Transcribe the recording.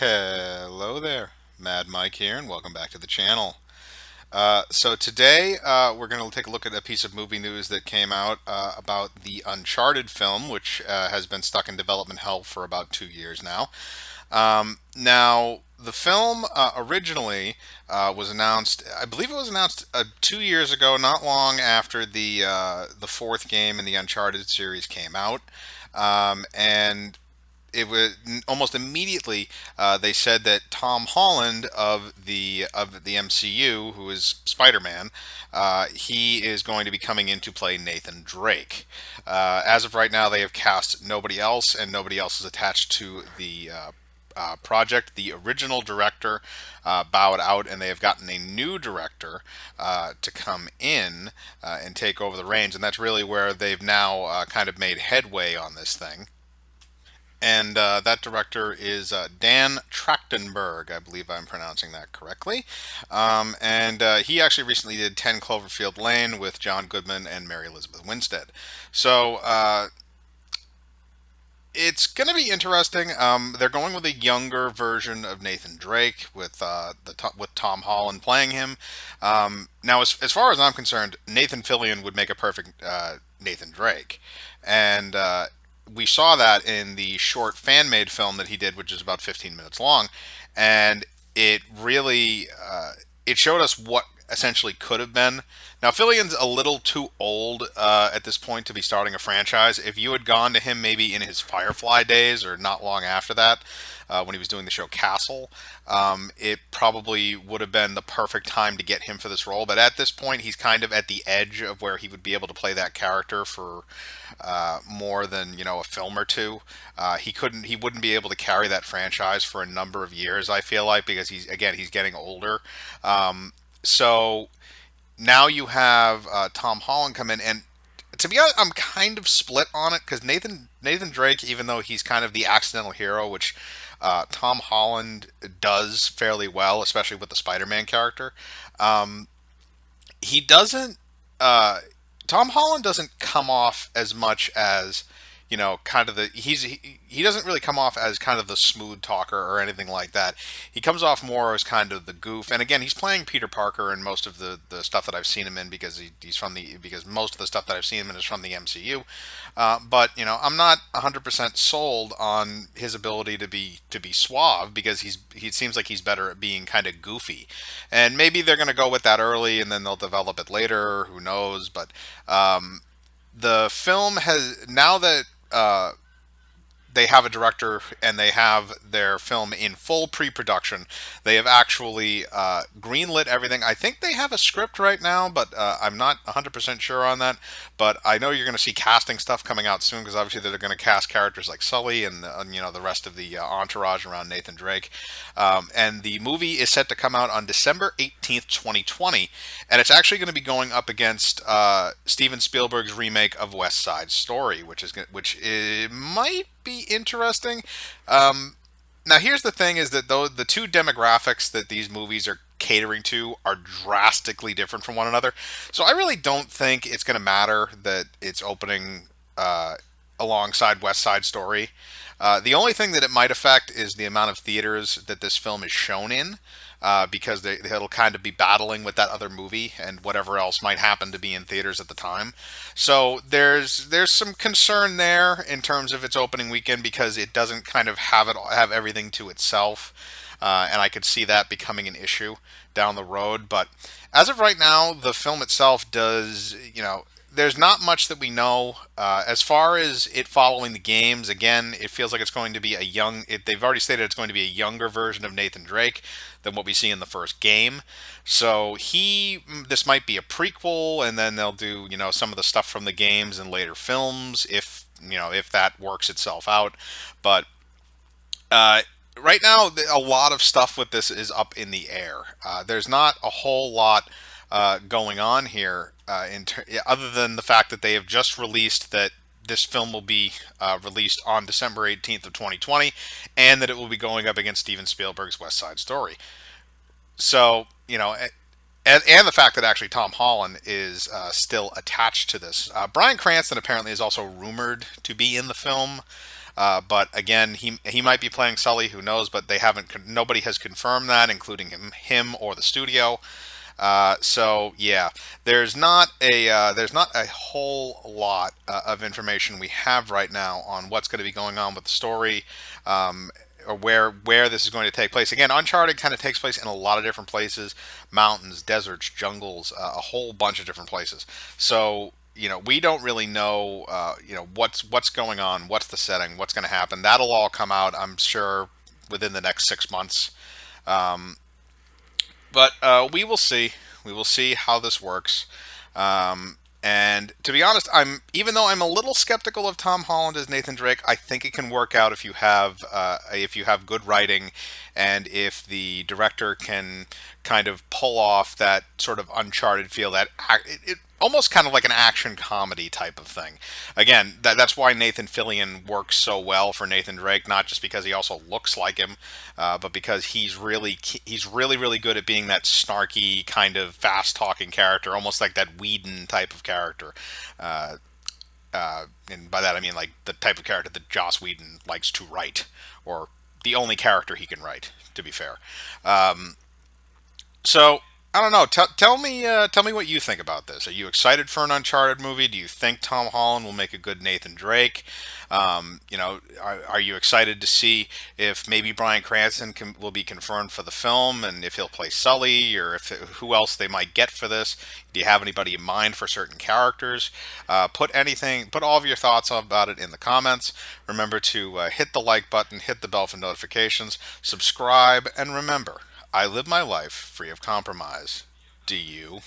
Hello there, Mad Mike here, and welcome back to the channel. So today we're going to take a look at a piece of movie news that came out about the Uncharted film, which has been stuck in development hell for about 2 years now. Now, the film originally was announced, I believe it was announced 2 years ago, not long after the fourth game in the Uncharted series came out, and it was almost immediately they said that Tom Holland of the MCU, who is Spider-Man, he is going to be coming in to play Nathan Drake. As of right now, they have cast nobody else, and nobody else is attached to the project. The original director bowed out, and they have gotten a new director to come in and take over the reins, and that's really where they've now kind of made headway on this thing. And that director is Dan Trachtenberg. I believe I'm pronouncing that correctly. And he actually recently did 10 Cloverfield Lane with John Goodman and Mary Elizabeth Winstead. So it's going to be interesting. They're going with a younger version of Nathan Drake with Tom Holland playing him. Now, as far as I'm concerned, Nathan Fillion would make a perfect Nathan Drake, and we saw that in the short fan made film that he did, which is about 15 minutes long, and it really it showed us what essentially could have been. Now, Fillion's a little too old at this point to be starting a franchise. If you had gone to him maybe in his Firefly days or not long after that, when he was doing the show Castle, it probably would have been the perfect time to get him for this role. But at this point, he's kind of at the edge of where he would be able to play that character for more than a film or two. He wouldn't be able to carry that franchise for a number of years. I feel like because he's getting older. So now you have Tom Holland come in, and to be honest, I'm kind of split on it because Nathan Drake, even though he's kind of the accidental hero, which Tom Holland does fairly well, especially with the Spider-Man character, um, he doesn't. Tom Holland doesn't come off as much as kind of he doesn't really come off as kind of the smooth talker or anything like that. He comes off more as kind of the goof. And again, he's playing Peter Parker in most of the stuff that I've seen him in because because most of the stuff that I've seen him in is from the MCU. But I'm not 100% sold on his ability to be suave because he seems like he's better at being kind of goofy. And maybe they're going to go with that early and then they'll develop it later. Who knows? But the film has now that they have a director and they have their film in full pre-production. They have actually greenlit everything. I think they have a script right now, but I'm not 100% sure on that. But I know you're going to see casting stuff coming out soon because obviously they're going to cast characters like Sully and the rest of the entourage around Nathan Drake. And the movie is set to come out on December 18th, 2020, and it's actually going to be going up against Steven Spielberg's remake of West Side Story, which might be interesting. Now, here's the thing: is that though the two demographics that these movies are catering to are drastically different from one another, so I really don't think it's going to matter that it's opening alongside West Side Story. The only thing that it might affect is the amount of theaters that this film is shown in, because it'll kind of be battling with that other movie and whatever else might happen to be in theaters at the time. So there's some concern there in terms of its opening weekend because it doesn't kind of have everything to itself, and I could see that becoming an issue down the road. But as of right now, the film itself does there's not much that we know as far as it following the games. Again, it feels like it's going to be they've already stated it's going to be a younger version of Nathan Drake than what we see in the first game. So this might be a prequel, and then they'll do some of the stuff from the games in later films if that works itself out. But right now, a lot of stuff with this is up in the air. There's not a whole lot going on here, other than the fact that they have just released that this film will be released on December 18th of 2020, and that it will be going up against Steven Spielberg's West Side Story. So and the fact that actually Tom Holland is still attached to this. Bryan Cranston apparently is also rumored to be in the film. But again, he might be playing Sully. Who knows? But they haven't. Nobody has confirmed that, including him or the studio. So yeah, there's not a whole lot of information we have right now on what's going to be going on with the story, or where this is going to take place. Again, Uncharted kind of takes place in a lot of different places: mountains, deserts, jungles, a whole bunch of different places. So we don't really know what's going on, what's the setting, what's going to happen. That'll all come out, I'm sure, within the next 6 months. Um, but we will see. We will see how this works. And to be honest, even though I'm a little skeptical of Tom Holland as Nathan Drake, I think it can work out if you have good writing, and if the director can kind of pull off that sort of Uncharted feel, it almost kind of like an action comedy type of thing. Again, that's why Nathan Fillion works so well for Nathan Drake, not just because he also looks like him, but because he's really good at being that snarky kind of fast talking character, almost like that Whedon type of character. Uh, and by that I mean like the type of character that Joss Whedon likes to write, or the only character he can write. To be fair, so I don't know. Tell me what you think about this. Are you excited for an Uncharted movie? Do you think Tom Holland will make a good Nathan Drake? Are you excited to see if maybe Bryan Cranston will be confirmed for the film, and if he'll play Sully, or who else they might get for this? Do you have anybody in mind for certain characters? Put all of your thoughts about it in the comments. Remember to hit the like button, hit the bell for notifications, subscribe, and remember, I live my life free of compromise. Do you?